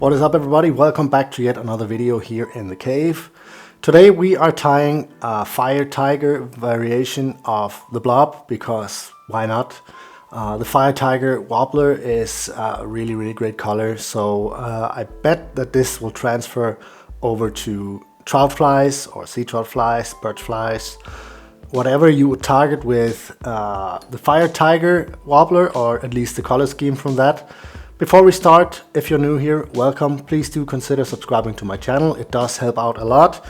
What is up, everybody? Welcome back to yet another video here in the cave. Today we are tying a Firetiger variation of the Blob, because why not? The Firetiger wobbler is a really great color, so I bet that this will transfer over to trout flies or sea trout flies, birch flies, whatever you would target with the Firetiger wobbler, or at least the color scheme from that. Before we start, if you're new here, welcome. Please do consider subscribing to my channel. It does help out a lot.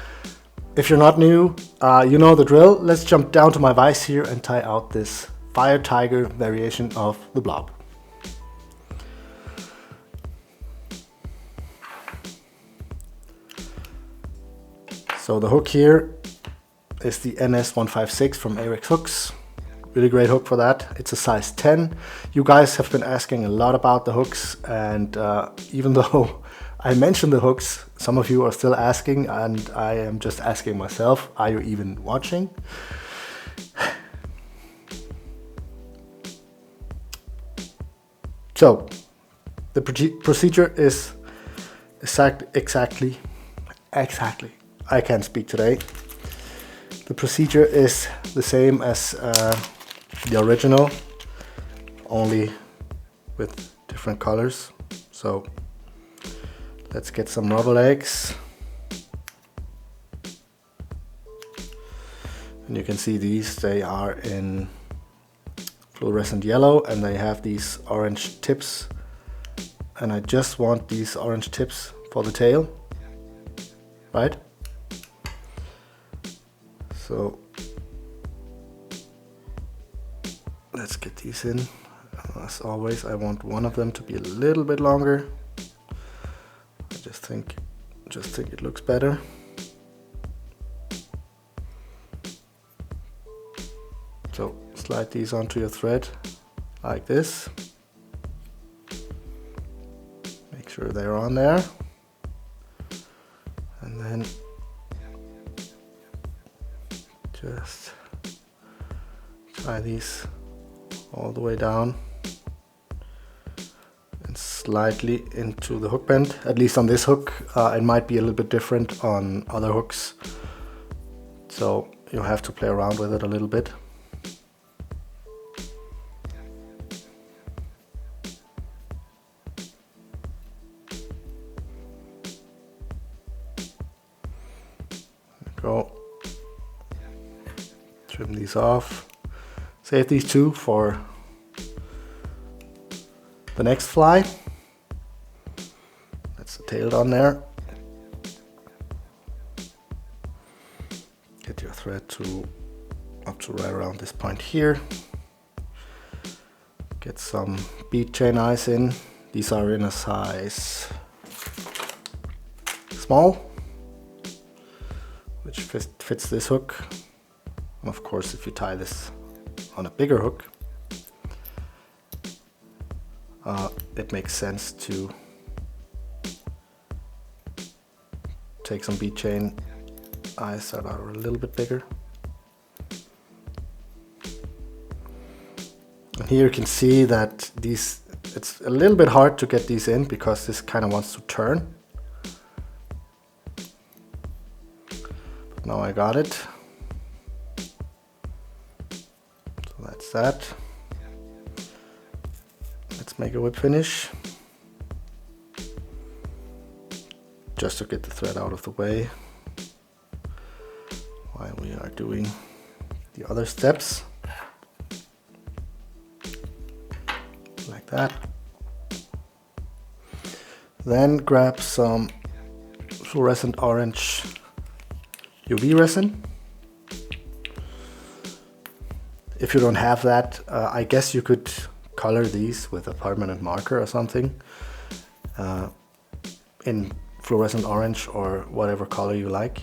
If you're not new, you know the drill. Let's jump down to my vise here and tie out this Firetiger variation of the Blob. So the hook here is the NS156 from Arex Hooks. Really great hook for that. It's a size 10. You guys have been asking a lot about the hooks, and even though I mentioned the hooks, some of you are still asking, and I am just asking myself, are you even watching? So the procedure is exactly, I can't speak today. The procedure is the same as the original, only with different colors. So let's get some rubber legs. And you can see these, they are in fluorescent yellow and they have these orange tips. And I just want these orange tips for the tail, right? So let's get these in. As always, I want one of them to be a little bit longer. I just think it looks better. So slide these onto your thread like this. Make sure they're on there. And then just tie these all the way down and slightly into the hook bend. At least on this hook, it might be a little bit different on other hooks, so you'll have to play around with it a little bit. There we go. Trim these off. Save these two for the next fly. That's the tail on there. Get your thread up to right around this point here. Get some bead chain eyes in. These are in a size small, which fits this hook. And of course, if you tie this on a bigger hook, it makes sense to take some bead chain eyes that are a little bit bigger. And here you can see that it's a little bit hard to get these in because this kind of wants to turn. But now I got it. That's that. Let's make a whip finish. Just to get the thread out of the way while we are doing the other steps. Like that. Then grab some fluorescent orange UV resin. If you don't have that, I guess you could color these with a permanent marker or something in fluorescent orange or whatever color you like.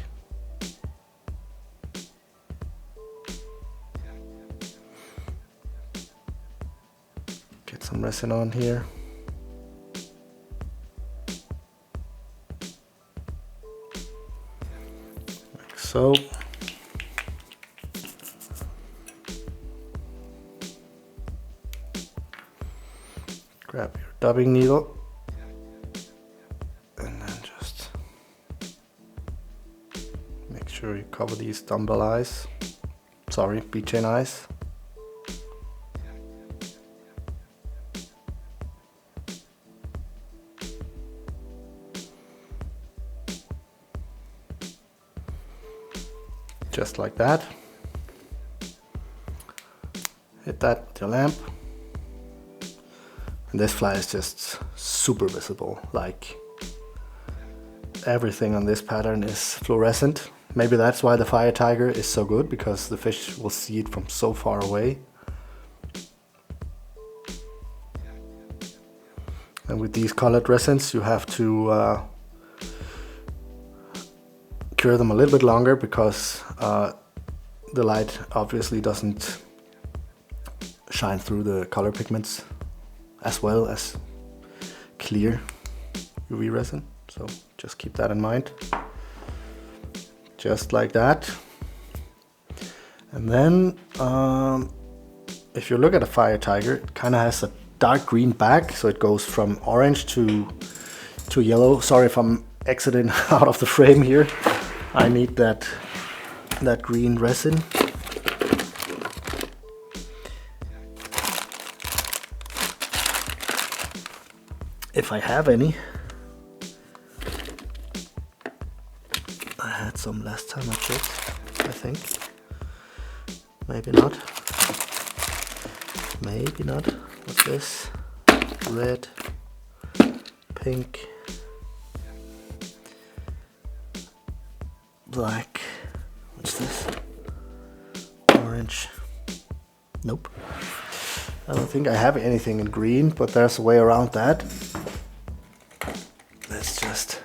Get some resin on here. Like so. Grab your dubbing needle sure you cover these dumbbell eyes. Sorry, bead chain eyes. Just like that. Hit that with your lamp. And this fly is just super visible, like everything on this pattern is fluorescent. Maybe that's why the Firetiger is so good, because the fish will see it from so far away. And with these colored resins you have to cure them a little bit longer, because the light obviously doesn't shine through the color pigments as well as clear UV resin. So just keep that in mind. Just like that. And then if you look at a Firetiger, it kind of has a dark green back, so it goes from orange to yellow. Sorry if I'm exiting out of the frame here. I need that green resin. If I have any. I had some last time I checked, I think. Maybe not. Maybe not. What's this? Red, pink, black. What's this? Orange. Nope. I don't think I have anything in green, but there's a way around that. Let's just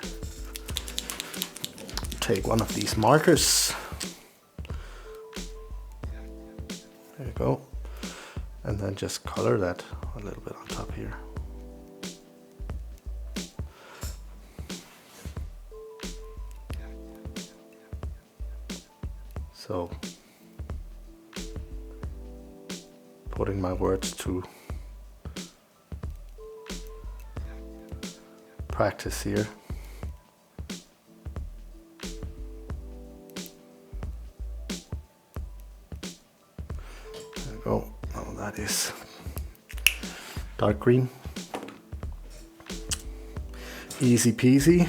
take one of these markers. There you go. And then just color that a little bit on top here. So, putting my words to practice here. There we go. Oh, that is dark green. Easy peasy.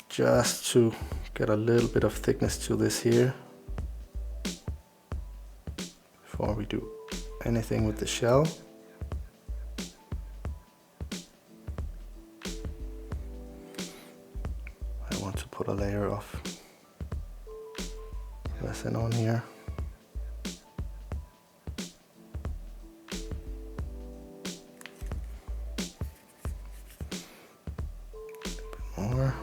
Just to get a little bit of thickness to this here before we do anything with the shell. I want to put a layer of resin on here. A bit more.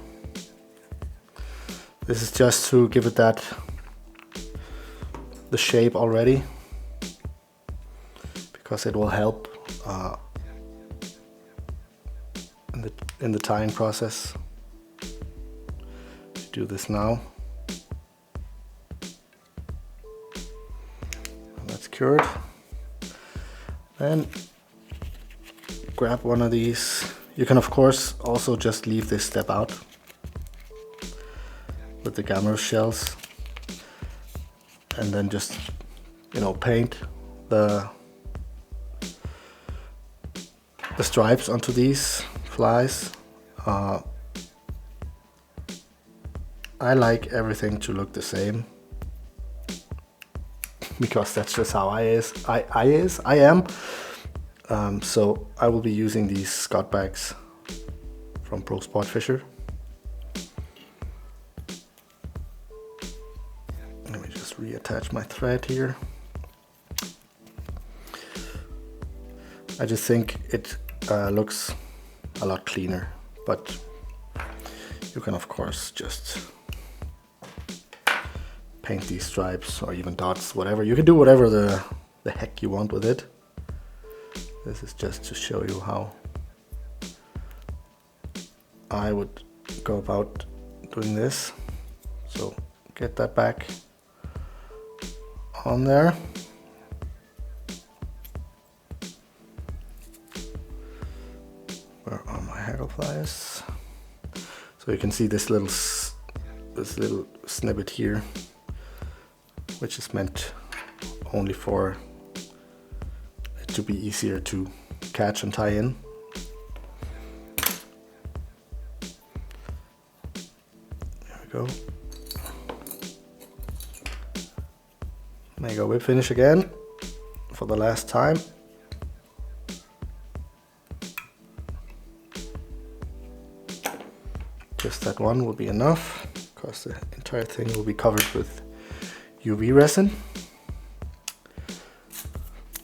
This is just to give it the shape already, because it will help in the tying process. Do this now. That's cured. Then grab one of these. You can of course also just leave this step out with the gamma shells, and then just, you know, paint the stripes onto these flies. I like everything to look the same, because that's just how I am. So I will be using these Scott bags from Pro Sport Fisher. Let me just reattach my thread here. I just think it looks a lot cleaner, but you can of course just paint these stripes or even dots, whatever. You can do whatever the heck you want with it. This is just to show you how I would go about doing this. So get that back on there. Where are my haggle pliers. So you can see this little snippet here, which is meant only for it to be easier to catch and tie in. There we go. Make a whip finish again for the last time. Just that one will be enough, because the entire thing will be covered with UV resin.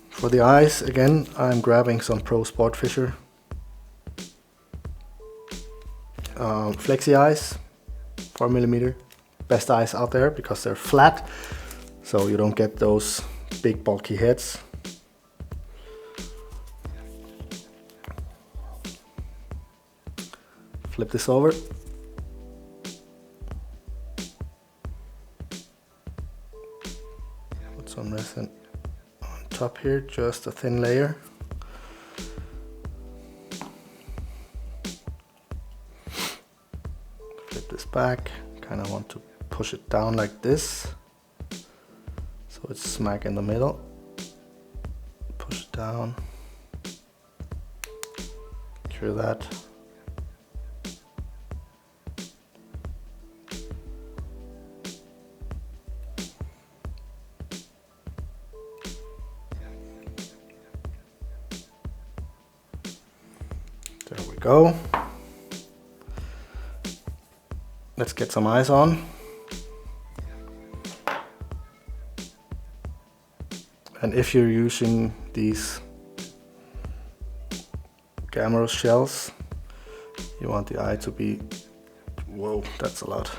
For the eyes, again, I'm grabbing some Pro Sport Fisher Flexi eyes, 4mm. Best eyes out there because they're flat, so you don't get those big bulky heads. Flip this over. Put some resin on top here, just a thin layer. Flip this back. Kind of want to push it down like this, so it's smack in the middle. Push it down. Cure that. There we go. Let's get some eyes on. And if you're using these Gamma shells, you want the eye to be, whoa, that's a lot,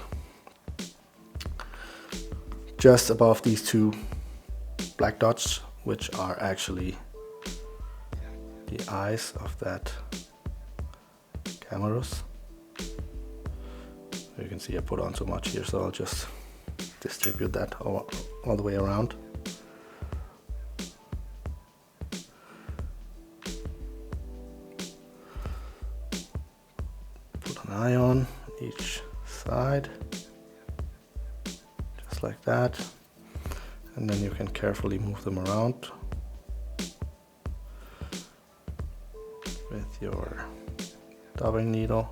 just above these two black dots, which are actually the eyes of that Cameras. You can see I put on so much here, so I'll just distribute that all the way around. Put an eye on each side, just like that, and then you can carefully move them around with your dubbing needle.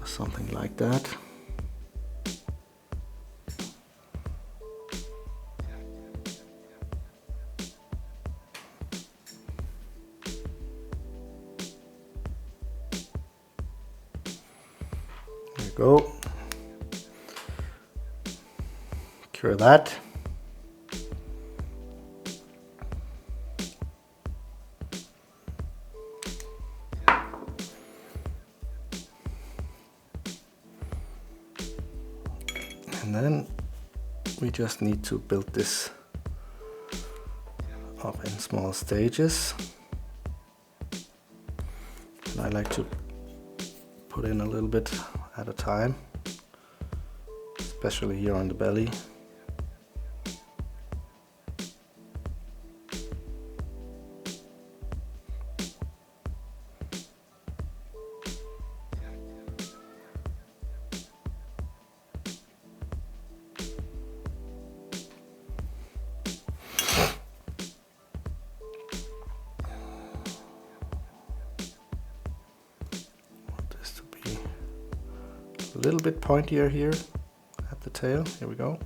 Something like that. There you go. Cure that. And then we just need to build this up in small stages. And I like to put in a little bit at a time, especially here on the belly. A little bit pointier here at the tail. Here we go.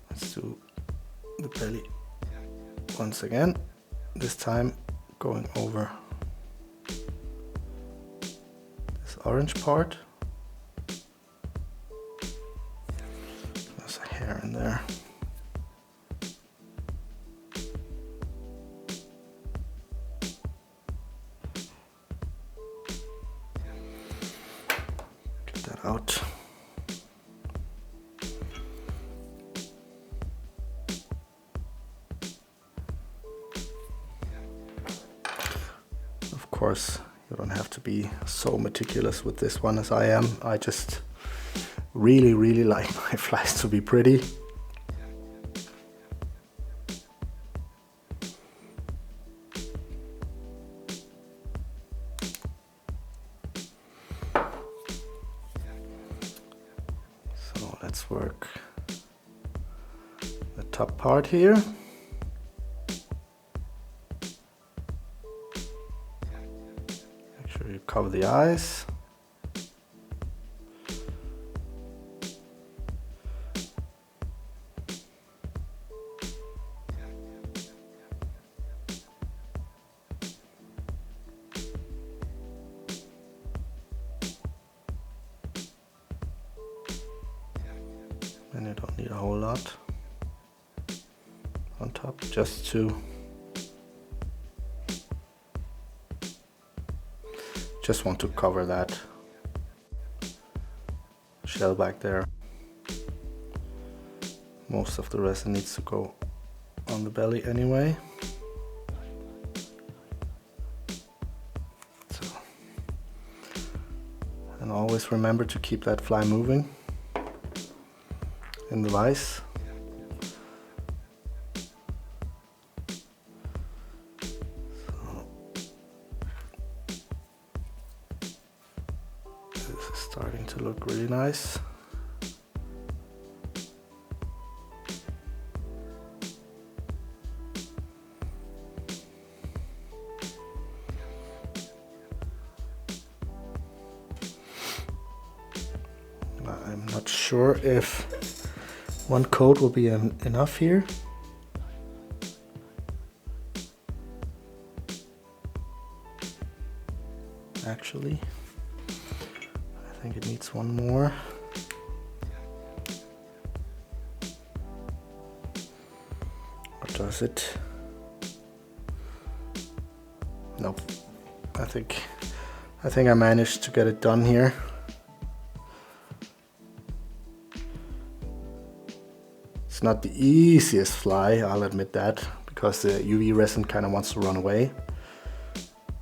Let's do the belly once again, this time going over orange part. There's a hair in there. Get that out. course, you don't have to be so meticulous with this one as I am. I just really like my flies to be pretty. So let's work the top part here. Make sure you cover the eyes. And you don't need a whole lot on top, just want to cover that shellback there. Most of the resin needs to go on the belly anyway. So, and always remember to keep that fly moving in the vise. So, this is starting to look really nice. I'm not sure if one coat will be enough here. Actually, I think it needs one more. Or does it? Nope. I think I managed to get it done here. It's not the easiest fly, I'll admit that, because the UV resin kind of wants to run away.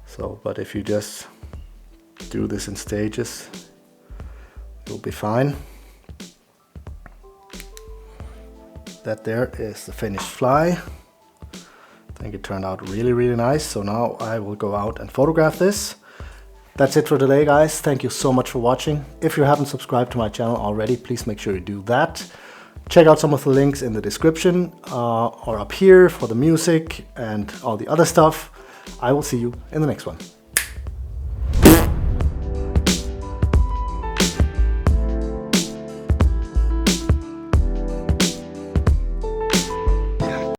So, but if you just do this in stages, you'll be fine. That there is the finished fly. I think it turned out really nice. So now I will go out and photograph this. That's it for today, guys. Thank you so much for watching. If you haven't subscribed to my channel already, please make sure you do that. Check out some of the links in the description or up here for the music and all the other stuff. I will see you in the next one.